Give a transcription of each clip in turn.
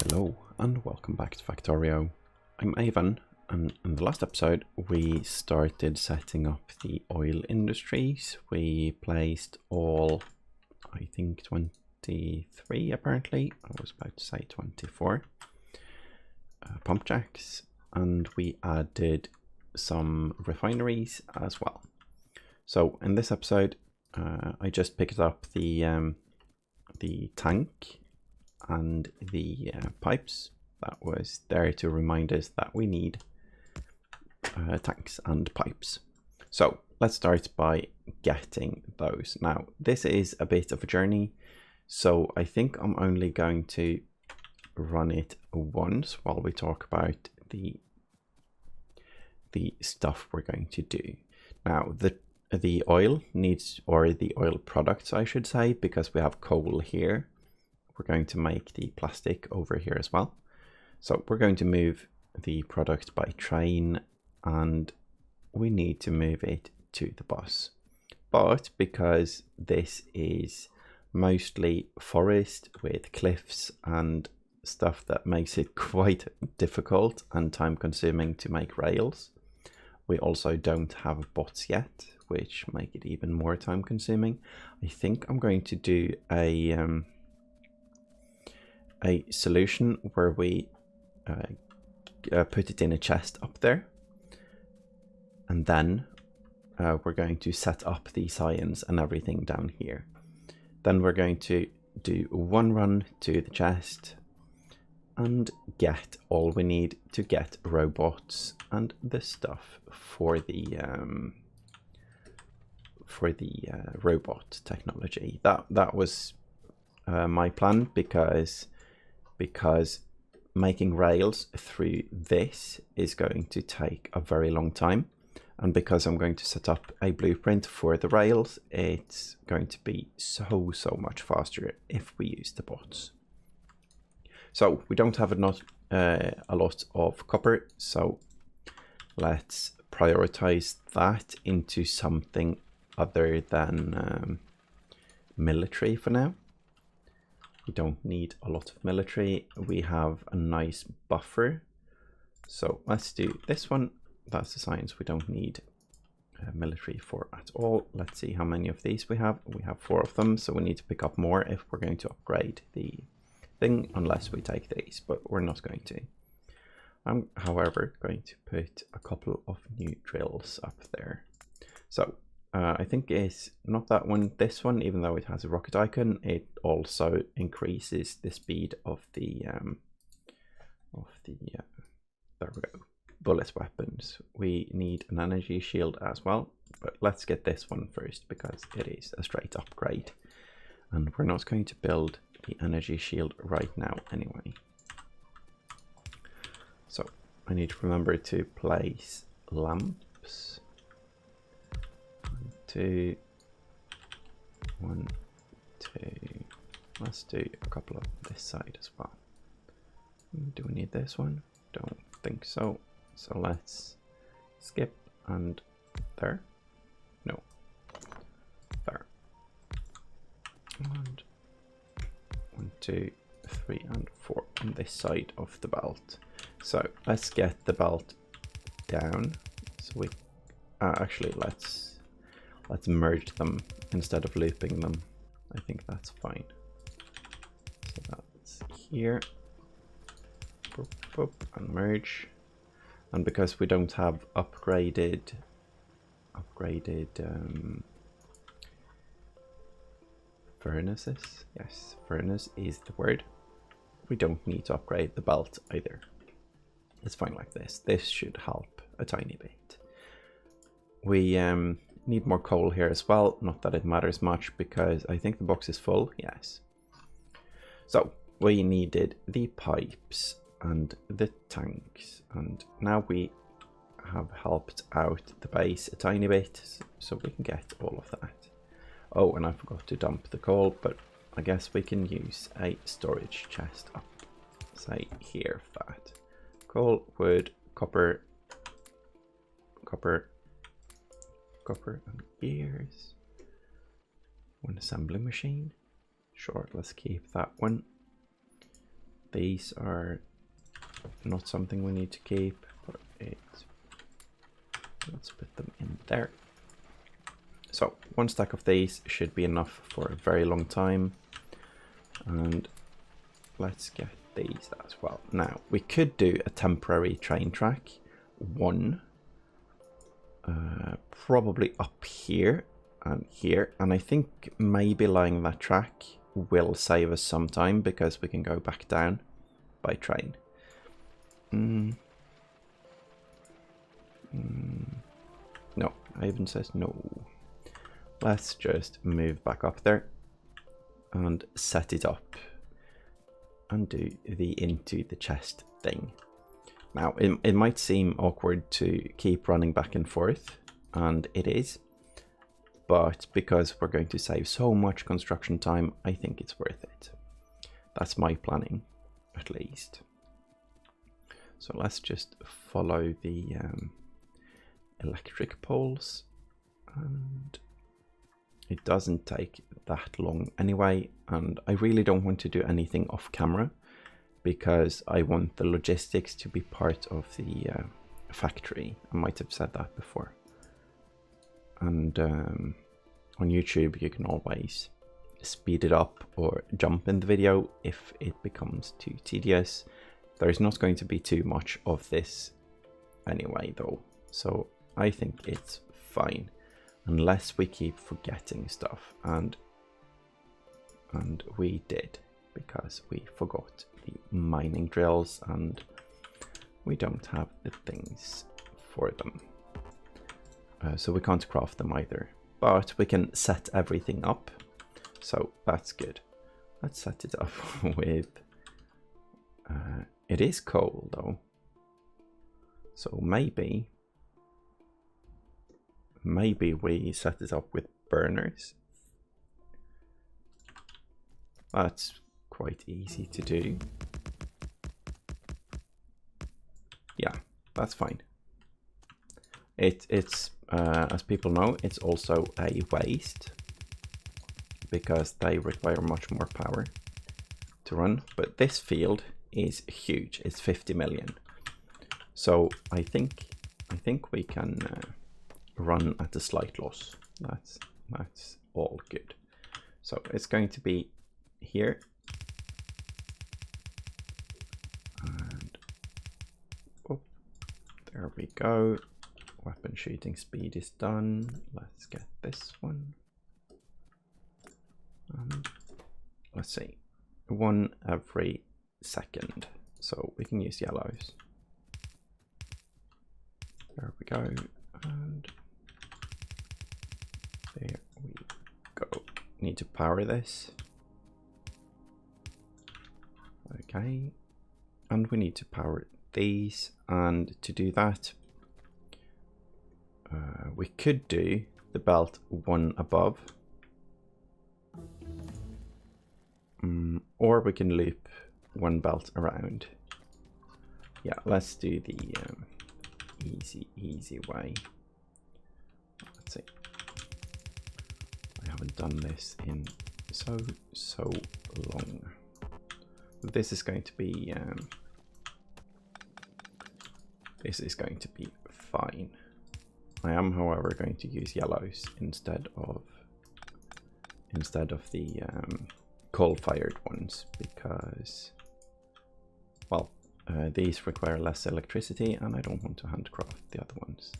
Hello and welcome back to Factorio. I'm Ivan, and in the last episode we started setting up the oil industries. We placed all, I think 23 apparently, I was about to say 24 pump jacks, and we added some refineries as well. So in this episode I just picked up the tank and the pipes that was there to remind us that we need tanks and pipes. So let's start by getting those. Now this is a bit of a journey, so I think I'm only going to run it once while we talk about the stuff we're going to do. Now the oil needs, or the oil products I should say, because we have coal here, we're going to make the plastic over here as well. So we're going to move the product by train, and we need to move it to the bus. But because this is mostly forest with cliffs and stuff that makes it quite difficult and time consuming to make rails, we also don't have bots yet, which make it even more time consuming. I think I'm going to do a solution where we put it in a chest up there, and then we're going to set up the science and everything down here. Then we're going to do one run to the chest and get all we need to get robots and the stuff for the robot technology. That was my plan, because making rails through this is going to take a very long time, and because I'm going to set up a blueprint for the rails, it's going to be so much faster if we use the bots. So we don't have a lot of copper, so let's prioritize that into something other than military for now. We don't need a lot of military. We have a nice buffer. So let's do this one. That's the science we don't need military for at all. Let's see how many of these we have. We have 4 of them, so we need to pick up more if we're going to upgrade the thing, unless we take these, but we're not going to. I'm, however, going to put a couple of new drills up there. So I think it's not that one, this one, even though it has a rocket icon, it also increases the speed of the there we go, bullet weapons. We need an energy shield as well, but let's get this one first because it is a straight upgrade, and we're not going to build the energy shield right now anyway. So I need to remember to place lamps. 2, 1, 2. Let's do a couple of this side as well. Do we need this one? Don't think so. So let's skip, and there. No. There. And 1, 2, 3, and 4 on this side of the belt. So let's get the belt down. So we actually let's merge them instead of looping them. I think that's fine. So that's here. Boop, boop, and merge. And because we don't have upgraded furnaces, yes, furnace is the word, we don't need to upgrade the belt either. It's fine like this. This should help a tiny bit. We need more coal here as well. Not that it matters much because I think the box is full. Yes. So we needed the pipes and the tanks, and now we have helped out the base a tiny bit, so we can get all of that. Oh, and I forgot to dump the coal, but I guess we can use a storage chest up, say here, for that. Coal, wood, copper, and gears. One assembly machine. Sure, let's keep that one. These are not something we need to keep, but let's put them in there. So 1 stack of these should be enough for a very long time. And let's get these as well. Now, we could do a temporary train track, one, probably up here and here. And I think maybe laying that track will save us some time because we can go back down by train. No, Haven says no. Let's just move back up there and set it up and do the into the chest thing. Now, it might seem awkward to keep running back and forth, and it is, but because we're going to save so much construction time, I think it's worth it. That's my planning, at least. So let's just follow the electric poles, and it doesn't take that long anyway, and I really don't want to do anything off camera because I want the logistics to be part of the factory. I might have said that before. And on YouTube you can always speed it up or jump in the video if it becomes too tedious. There's not going to be too much of this anyway though, so I think it's fine. Unless we keep forgetting stuff, and we did, because we forgot the mining drills and we don't have the things for them. So we can't craft them either, but we can set everything up, so that's good. Let's set it up with, it is coal though, so maybe we set it up with burners. That's quite easy to do. Yeah, that's fine. It's as people know, it's also a waste because they require much more power to run. But this field is huge. It's 50 million. So I think we can run at a slight loss. That's all good. So it's going to be here, and oh, there we go. Weapon shooting speed is done. Let's get this one. Let's see, 1 every second, so we can use yellows. There we go, and there we go. Need to power this. Okay, and we need to power these, and to do that we could do the belt 1 above, or we can loop 1 belt around. Yeah, let's do the easy way. Let's see, I haven't done this in so long. This is going to be fine. I am, however, going to use yellows instead of the coal-fired ones because, well, these require less electricity and I don't want to handcraft the other ones.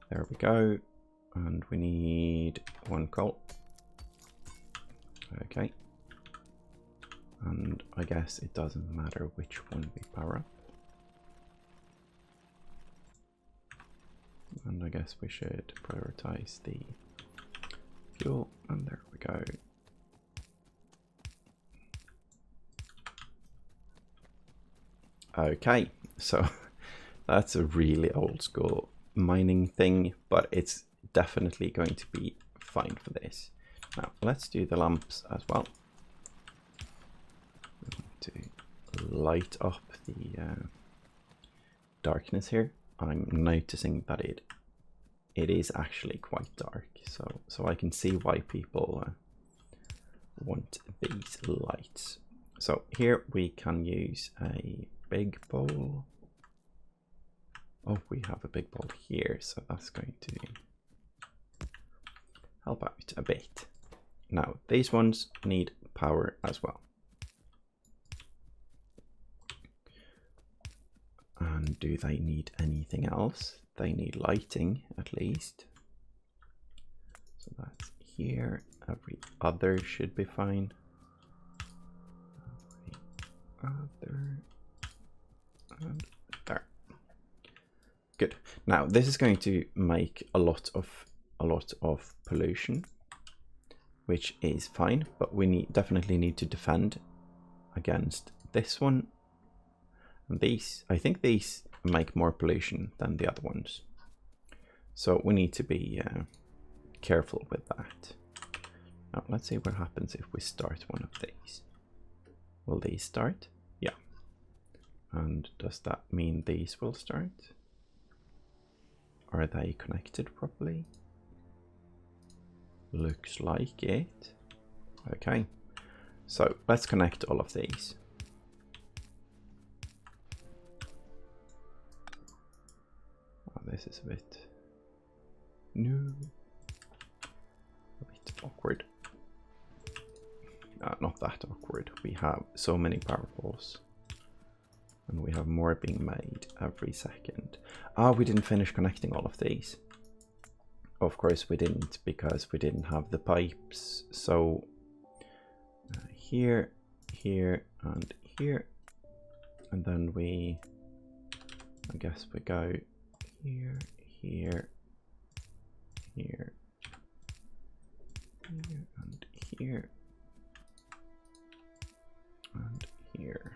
There we go, and we need 1 coal. Okay, and I guess it doesn't matter which one we power up. And I guess we should prioritize the fuel, and there we go. Okay, so that's a really old school mining thing, but it's definitely going to be fine for this. Now let's do the lamps as well. We need to light up the darkness here. I'm noticing that it is actually quite dark, so I can see why people want these lights. So here we can use a big bowl. Oh, we have a big bowl here, so that's going to help out a bit. Now, these ones need power as well. And do they need anything else? They need lighting, at least. So that's here. Every other should be fine. Every other. And there. Good. Now, this is going to make a lot of pollution, which is fine, but we definitely need to defend against this one. And these, I think these make more pollution than the other ones. So we need to be careful with that. Now let's see what happens if we start one of these. Will these start? Yeah. And does that mean these will start? Are they connected properly? Looks like it. Okay. So let's connect all of these. This is a bit a bit awkward. Not that awkward. We have so many power balls, and we have more being made every second. We didn't finish connecting all of these. Of course we didn't, because we didn't have the pipes. So here, and here, and then I guess we go here, here, here, here, and here, and here.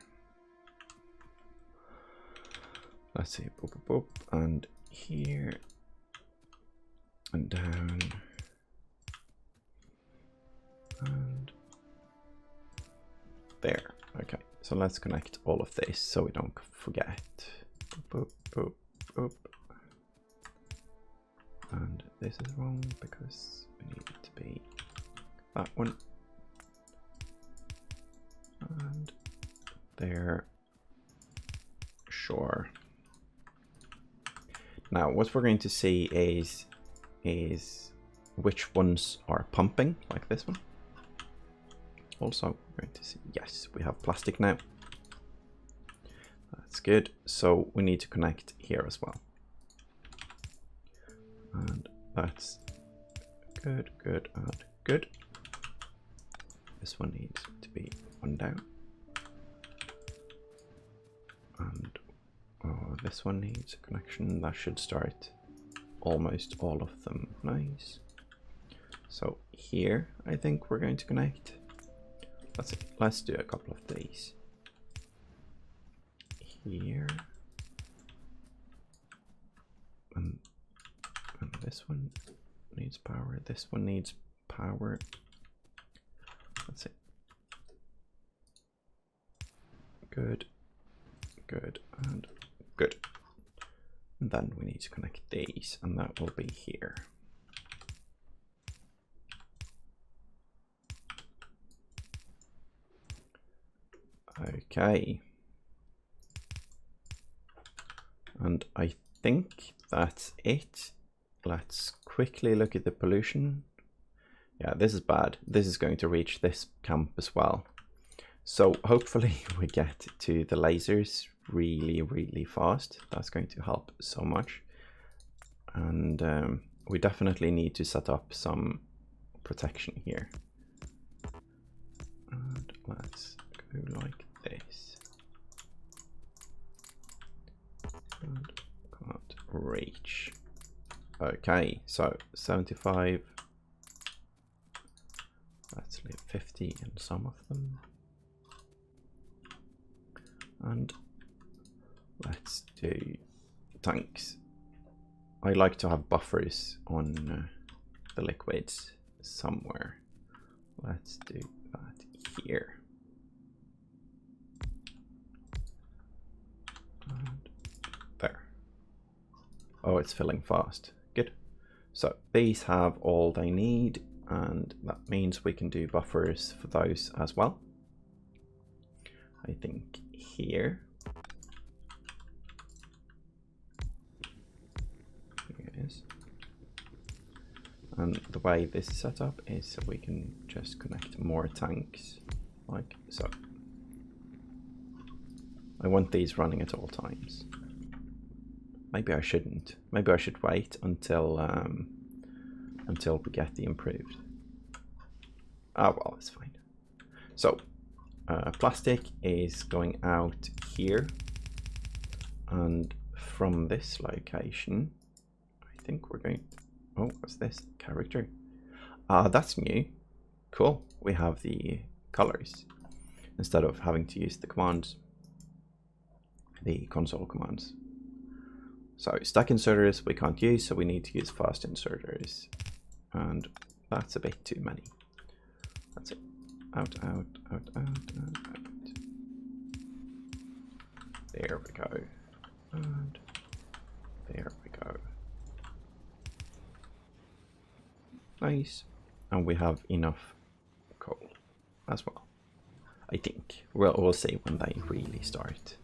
Let's see, boop, boop, boop, and here, and down, and there. Okay, so let's connect all of this so we don't forget. Boop, boop, boop. And this is wrong because we need it to be that one. And there. Sure. Now what we're going to see is which ones are pumping, like this one. Also, we're going to see, yes, we have plastic now. That's good. So we need to connect here as well. And that's good, good, and good. This one needs to be one down. And this one needs a connection. That should start almost all of them. Nice. So here, I think we're going to connect. Let's do a couple of these. Here. And this one needs power. This one needs power. That's it. Good, good, and good. And then we need to connect these, and that will be here. Okay. And I think that's it. Let's quickly look at the pollution. Yeah, this is bad. This is going to reach this camp as well. So hopefully we get to the lasers really, really fast. That's going to help so much. And we definitely need to set up some protection here. And let's go like this. And can't reach. Okay, so 75. Let's leave 50 in some of them. And let's do tanks. I like to have buffers on the liquids somewhere. Let's do that here. And there. Oh, it's filling fast. Good. So these have all they need, and that means we can do buffers for those as well. I think here. Here it is. And the way this is set up is so we can just connect more tanks like so. I want these running at all times. Maybe I shouldn't. Maybe I should wait until we get the improved. Oh well, it's fine. So plastic is going out here, and from this location, I think we're going. Oh, what's this character? That's new. Cool. We have the colors instead of having to use the commands, the console commands. So stack inserters we can't use, so we need to use fast inserters, and that's a bit too many. That's it. Out, out, out, out, out, out. There we go. And there we go. Nice. And we have enough coal as well. I think. We'll see when they really start.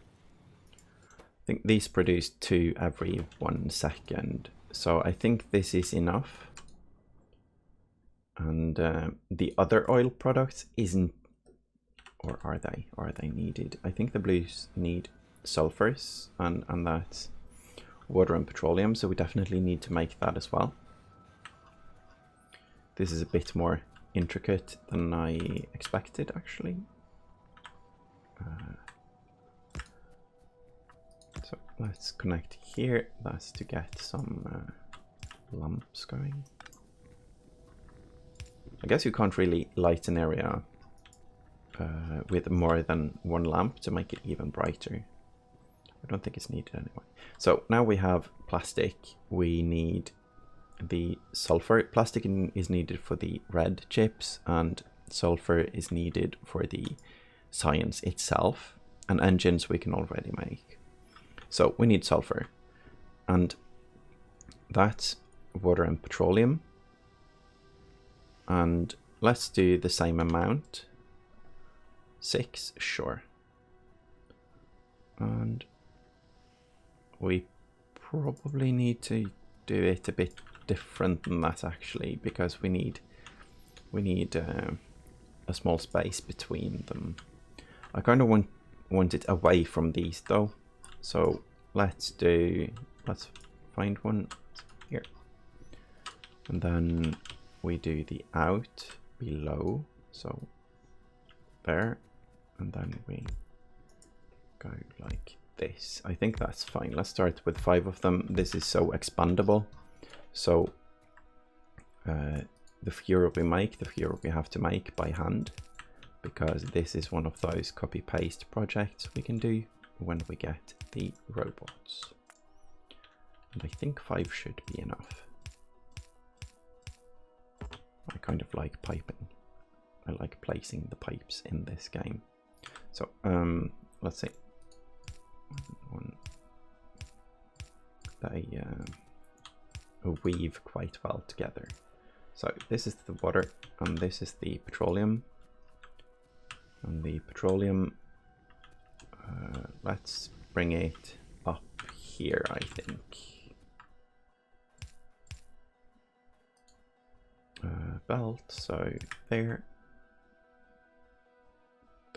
I think these produce 2 every 1 second. So I think this is enough. And the other oil products isn't, or are they? Are they needed? I think the blues need sulfurs, and that's water and petroleum, so we definitely need to make that as well. This is a bit more intricate than I expected, actually. So let's connect here. That's to get some lamps going. I guess you can't really light an area with more than 1 lamp to make it even brighter. I don't think it's needed anyway. So now we have plastic. We need the sulfur. Plastic is needed for the red chips, and sulfur is needed for the science itself. And engines we can already make. So we need sulfur, and that's water and petroleum. And let's do the same amount. 6, sure. And we probably need to do it a bit different than that, actually, because we need a small space between them. I kind of want it away from these though, so let's find one here, and then we do the out below, so there, and then we go like this. I think that's fine. Let's start with 5 of them. This is so expandable, so the fewer we make, the fewer we have to make by hand, because this is one of those copy paste projects we can do when we get the robots. And I think 5 should be enough. I kind of like piping. I like placing the pipes in this game. So let's see. They weave quite well together. So this is the water, and this is the petroleum. And the petroleum, let's bring it up here, I think. Belt, so there.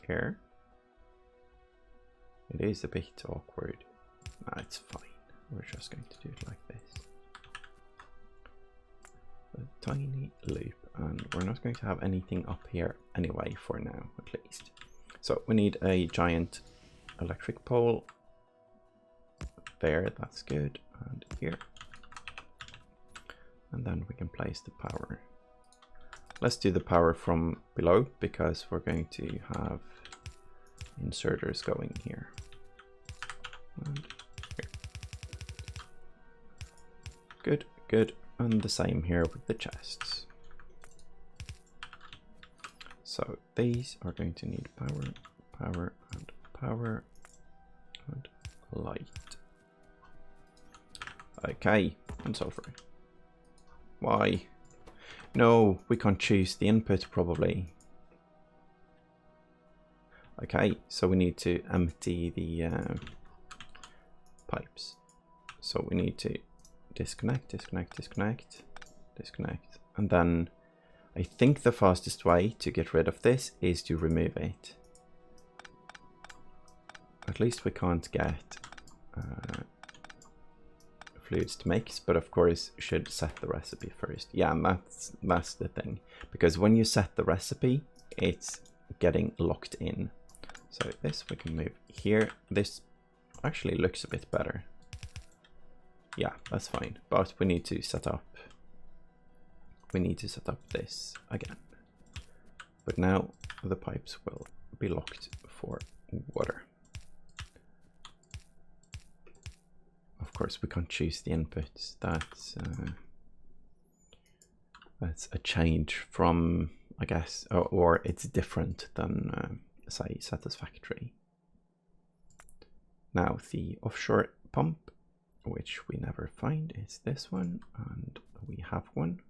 There. It is a bit awkward. No, it's fine. We're just going to do it like this. A tiny loop, and we're not going to have anything up here anyway for now, at least. So we need a giant electric pole. There, that's good. And here. And then we can place the power. Let's do the power from below, because we're going to have inserters going here. And here. Good, good. And the same here with the chests. So these are going to need power, power, and power, and light. Okay, and sulfur. Why? No, we can't choose the input probably. Okay, so we need to empty the pipes. So we need to disconnect, and then I think the fastest way to get rid of this is to remove it. At least we can't get fluids to mix, but of course should set the recipe first. Yeah, and that's the thing, because when you set the recipe, it's getting locked in. So this we can move here. This actually looks a bit better. Yeah, that's fine, but we need to set up this again. But now the pipes will be locked for water. Of course, we can't choose the inputs. That's a change from, I guess, or it's different than say satisfactory. Now the offshore pump, which we never find, is this one, and we have one.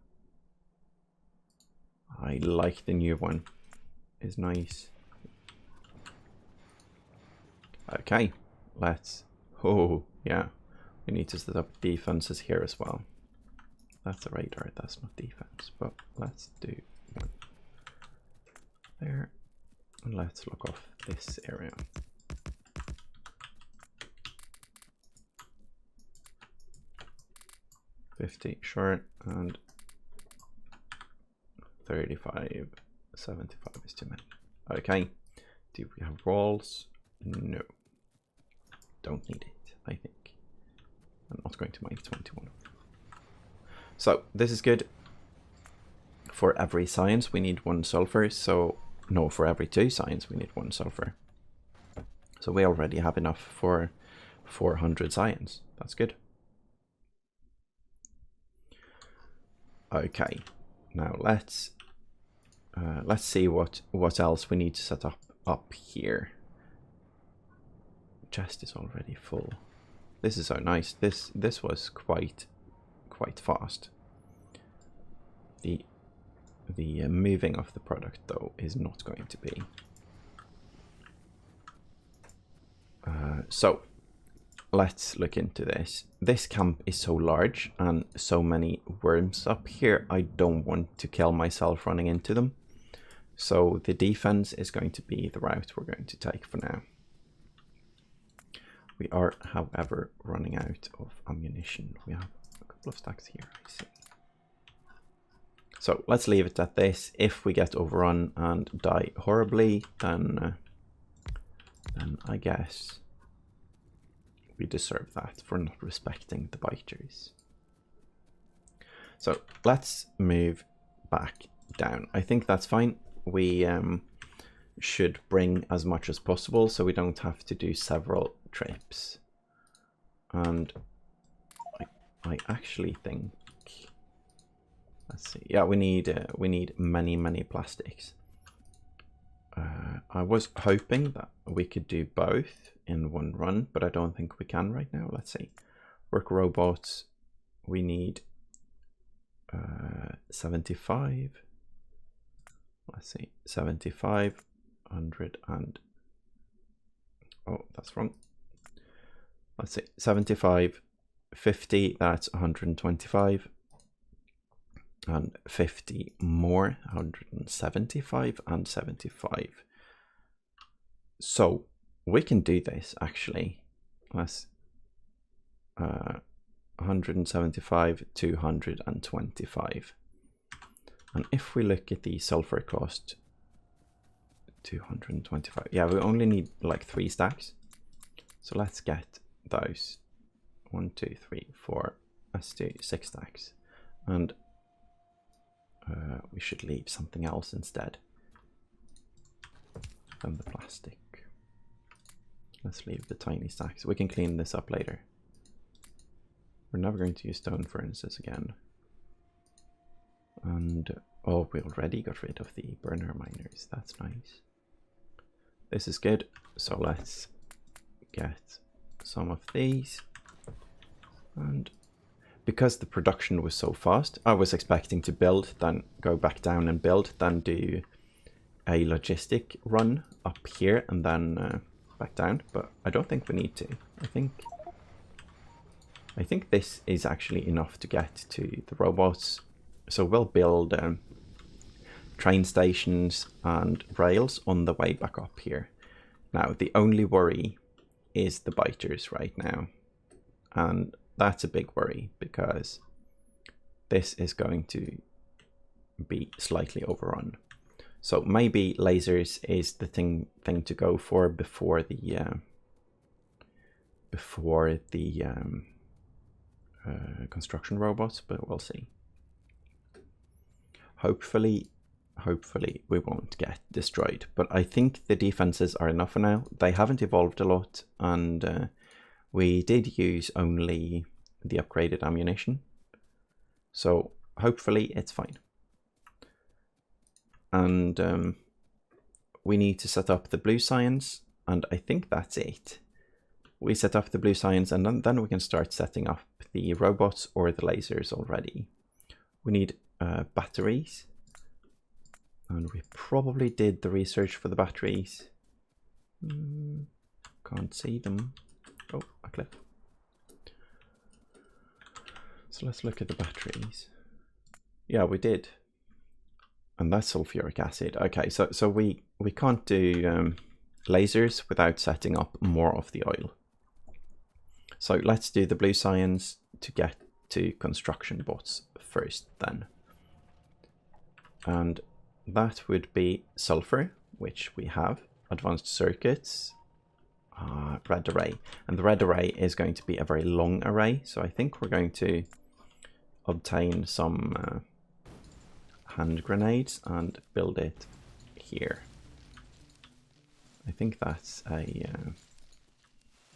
I like the new one. It's nice. Okay, let's. Oh yeah, we need to set up defenses here as well. That's a radar. That's not defense, but let's do one there, and let's lock off this area. $50 short, and 35, 75 is too many. Okay, do we have walls? No, don't need it, I think. I'm not going to make 21. So this is good. For every science we need 1 sulfur, so no, for every 2 science we need 1 sulfur. So we already have enough for 400 science. That's good. Okay, now let's see what else we need to set up here. Chest is already full. This is so nice. This was quite fast. The moving of the product though is not going to be. So let's look into this. This camp is so large and so many worms up here. I don't want to kill myself running into them. So the defense is going to be the route we're going to take for now. We are, however, running out of ammunition. We have a couple of stacks here, I see. So let's leave it at this. If we get overrun and die horribly, then I guess we deserve that for not respecting the biters. So let's move back down. I think that's fine. We should bring as much as possible so we don't have to do several trips. And I actually think, let's see, yeah, we need many plastics. I was hoping that we could do both in one run, but I don't think we can right now. Let's see. Work robots, we need 75. Let's see, 75, 100, and oh, that's wrong. Let's see, 75, 50, that's 125, and 50 more, 175 and 75. So we can do this actually. Let's 175, 225. And if we look at the sulfur cost, 225. Yeah, we only need like 3 stacks. So let's get those. 1, 2, 3, 4. Let's do 6 stacks. And we should leave something else instead than the plastic. Let's leave the tiny stacks. We can clean this up later. We're never going to use stone furnaces again. And oh, we already got rid of the burner miners. That's nice. This is good. So let's get some of these. And because the production was so fast, I was expecting to build, then go back down and build, then do a logistic run up here and then back down, but I don't think we need to. I think this is actually enough to get to the robots. So we'll build train stations and rails on the way back up here. Now, the only worry is the biters right now. And that's a big worry because this is going to be slightly overrun. So maybe lasers is the thing to go for before the construction robots, but we'll see. Hopefully we won't get destroyed, but I think the defenses are enough for now. They haven't evolved a lot, and we did use only the upgraded ammunition, so hopefully it's fine. And we need to set up the blue science, and I think that's it. We set up the blue science, and then we can start setting up the robots or the lasers already. We need batteries, and we probably did the research for the batteries. Can't see them. Oh, a clip. So let's look at the batteries. Yeah, we did. And that's sulfuric acid. Okay, so we can't do lasers without setting up more of the oil. So let's do the blue science to get to construction bots first then. And that would be sulfur, which we have, advanced circuits, red array. And the red array is going to be a very long array. So I think we're going to obtain some hand grenades and build it here. I think that's a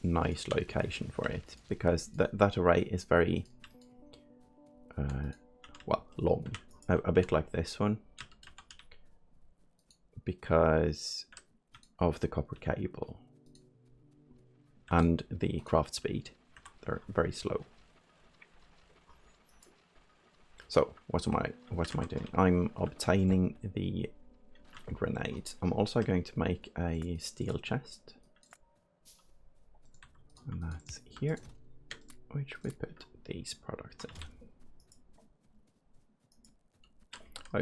nice location for it, because that array is very well, long, a bit like this one, because of the copper cable and the craft speed. They're very slow. So what am I doing? I'm obtaining the grenades. I'm also going to make a steel chest, and that's here, which we put these products in.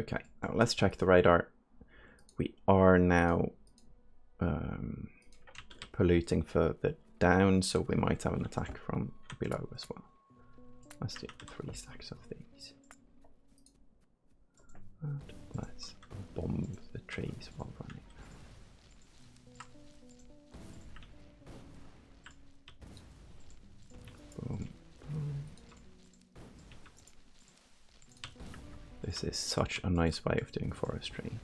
Okay, now let's check the radar. We are now polluting further down, so we might have an attack from below as well. Let's do 3 stacks of these. And let's bomb the trees while running. Boom, boom. This is such a nice way of doing forestry.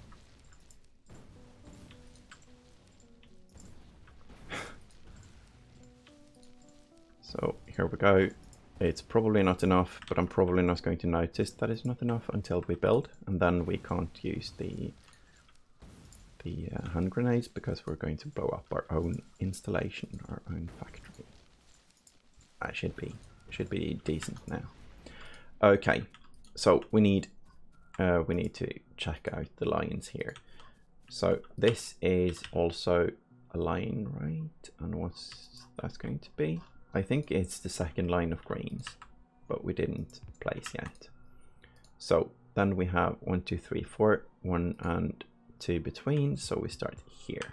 So here we go. It's probably not enough, but I'm probably not going to notice that it's not enough until we build, and then we can't use the hand grenades because we're going to blow up our own installation, our own factory. That should be decent now. Okay, so we need to check out the lines here. So this is also a line, right? And what's that going to be? I think it's the second line of greens, but we didn't place yet. So then we have 1, 2, 3, 4, 1 and 2 between. So we start here.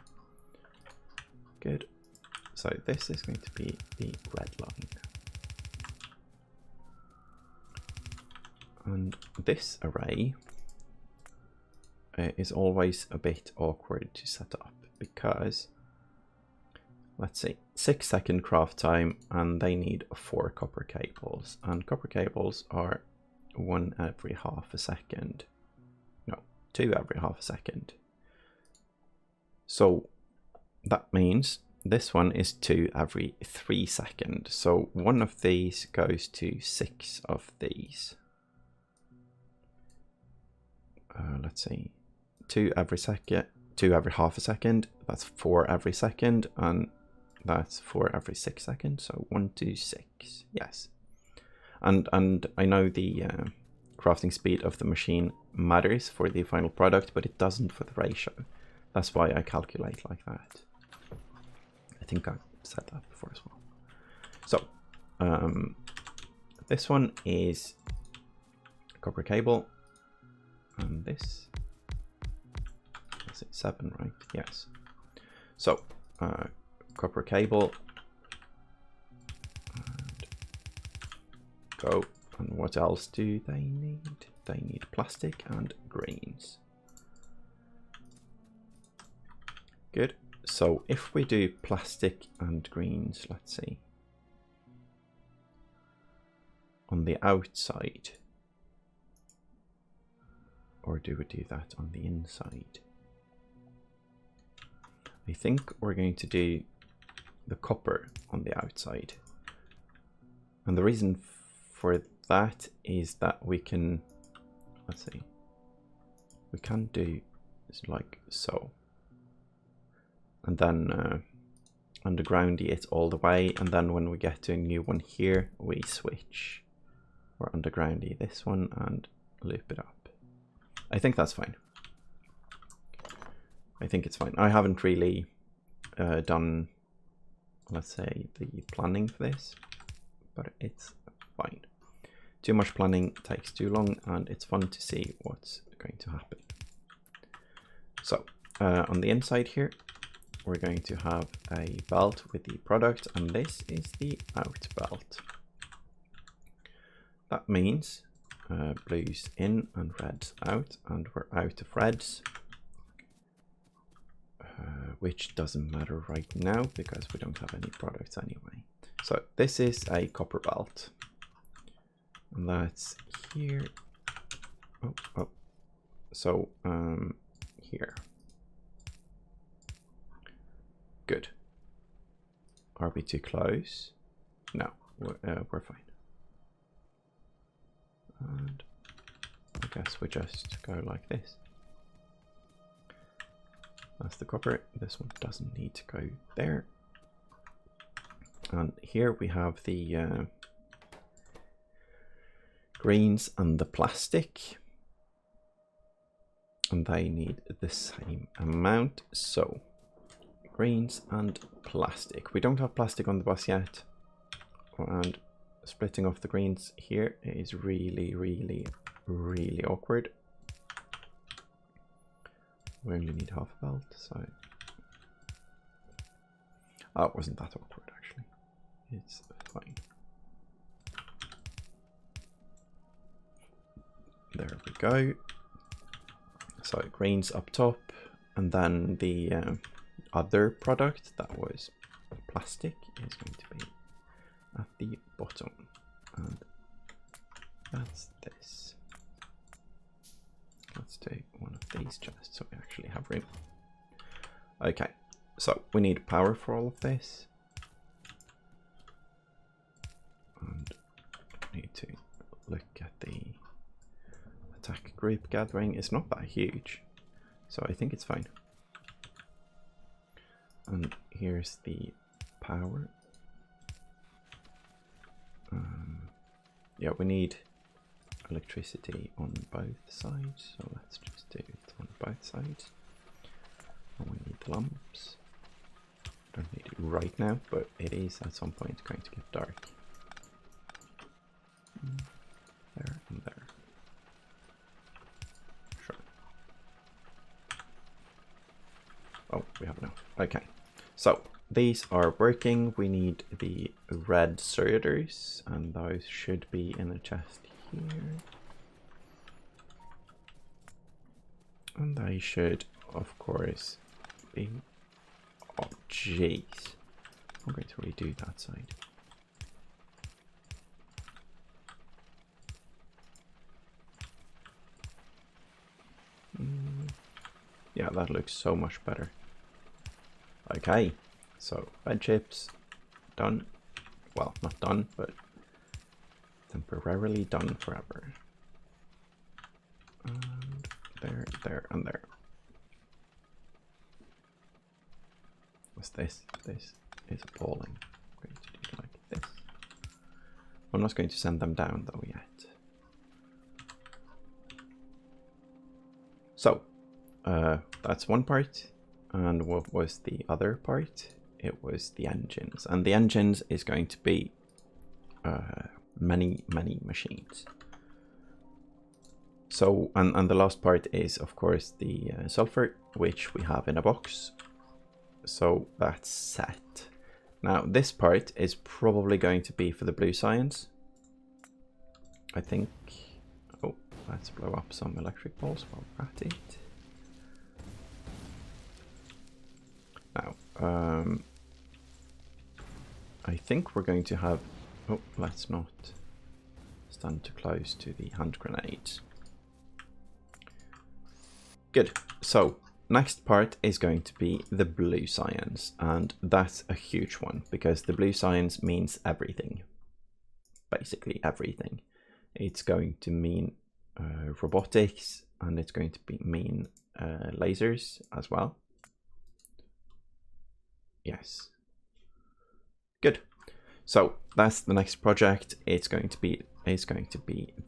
Good. So this is going to be the red line. And this array is always a bit awkward to set up because, let's see, 6-second craft time, and they need 4 copper cables, and copper cables are 1 every half a second. No, 2 every half a second. So that means this one is 2 every 3 seconds. So one of these goes to 6 of these. Let's see, 2 every second, 2 every half a second. That's 4 every second, and that's 4 every 6 seconds. So 1, 2, 6. Yes, and I know the crafting speed of the machine matters for the final product, but it doesn't for the ratio. That's why I calculate like that. I think I said that before as well. So this one is copper cable, and this is it 7, right? Yes. So copper cable, and go. And what else do they need? They need plastic and greens. Good. So if we do plastic and greens, let's see, on the outside, or do we do that on the inside? I think we're going to do the copper on the outside. And the reason for that is that we can, let's see, we can do this like so. And then undergroundy it all the way, and then when we get to a new one here, we switch or undergroundy this one and loop it up. I think that's fine. I think it's fine. I haven't really done, let's say, the planning for this, but it's fine. Too much planning takes too long, and it's fun to see what's going to happen. So on the inside here, we're going to have a belt with the product, and this is the out belt. That means blues in and reds out, and we're out of reds, which doesn't matter right now because we don't have any products anyway. So this is a copper belt, and that's here. Oh. So here. Good. Are we too close? No, we're fine. And I guess we just go like this. That's the copper. This one doesn't need to go there. And here we have the greens and the plastic. And they need the same amount. So greens and plastic. We don't have plastic on the bus yet, and splitting off the greens here is really awkward. We only need half a belt, so it wasn't that awkward actually. It's fine. There we go. So greens up top, and then the other product that was plastic is going to be at the bottom, and that's this. Let's do one of these just so we actually have room. Okay, so we need power for all of this, and we need to look at the attack group gathering. It's not that huge, so I think it's fine. And here's the power. Yeah, we need electricity on both sides, so let's just do it on both sides. And we need the lamps. Don't need it right now, but it is at some point going to get dark. There and there. Sure. Oh, we have enough. Okay. So these are working. We need the red inserters, and those should be in a chest here. And they should, of course, be... Oh, jeez. I'm going to redo that side. Yeah, that looks so much better. Okay, so red chips done. Well, not done, but temporarily done forever. And there, there, and there. What's this? This is appalling. I'm going to do it like this. I'm not going to send them down though yet. So, that's one part. And what was the other part? It was the engines. And the engines is going to be many machines. So, and the last part is, of course, the sulfur, which we have in a box. So that's set. Now, this part is probably going to be for the blue science, I think. Oh, let's blow up some electric balls while we're at it. Now, I think we're going to have... Oh, let's not stand too close to the hand grenades. Good. So, next part is going to be the blue science, and that's a huge one because the blue science means everything. Basically everything. It's going to mean robotics, and it's going to mean lasers as well. Yes. Good. So that's the next project. It's going to be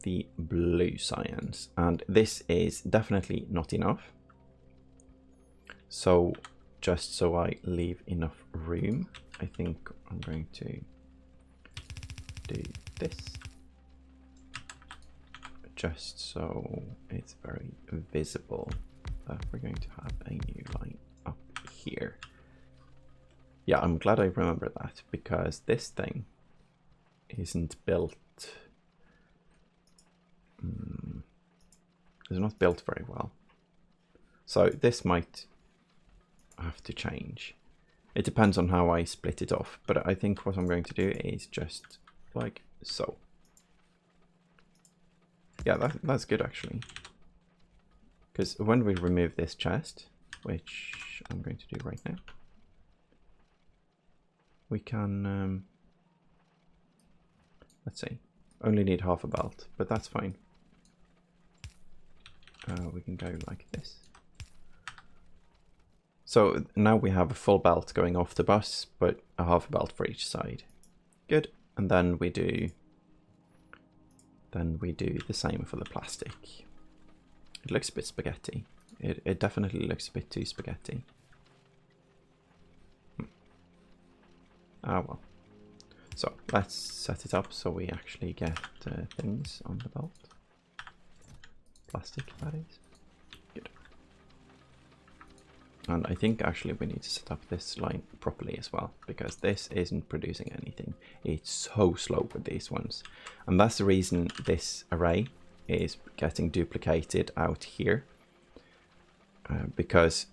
the blue science, and this is definitely not enough. So just so I leave enough room, I think I'm going to do this, just so it's very visible that we're going to have a new line up here. Yeah, I'm glad I remember that, because this thing isn't built. It's not built very well. So this might have to change. It depends on how I split it off, but I think what I'm going to do is just like so. Yeah, that's good actually. Because when we remove this chest, which I'm going to do right now, we can, let's see, only need half a belt, but that's fine. We can go like this. So now we have a full belt going off the bus, but a half a belt for each side. Good. And then we do the same for the plastic. It looks a bit spaghetti. It definitely looks a bit too spaghetti. Ah well. So let's set it up so we actually get things on the belt. Plastic, that is. Good. And I think actually we need to set up this line properly as well, because this isn't producing anything. It's so slow with these ones. And that's the reason this array is getting duplicated out here. Because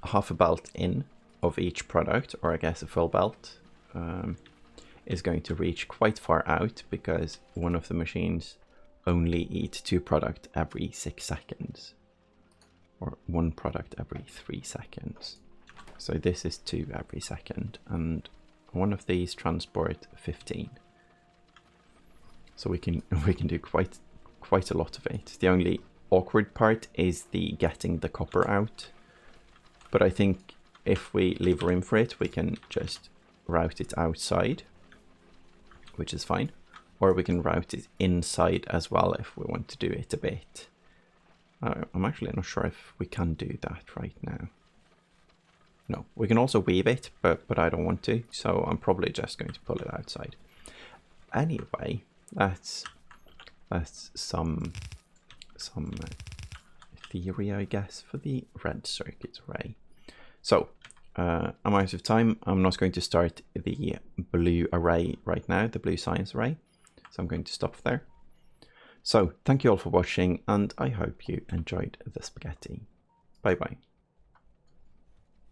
half a belt in of each product, or I guess a full belt, is going to reach quite far out, because one of the machines only eats 2 products every 6 seconds, or 1 product every 3 seconds. So this is 2 every second, and one of these transport 15. So we can do quite a lot of it. The only awkward part is the getting the copper out, but I think if we leave room for it, we can just route it outside, which is fine. Or we can route it inside as well if we want to do it a bit. I'm actually not sure if we can do that right now. No, we can also weave it, but I don't want to, so I'm probably just going to pull it outside. Anyway, that's some theory, I guess, for the red circuit array. So I'm out of time. I'm not going to start the blue array right now, the blue science array. So I'm going to stop there. So thank you all for watching, and I hope you enjoyed the spaghetti. Bye bye.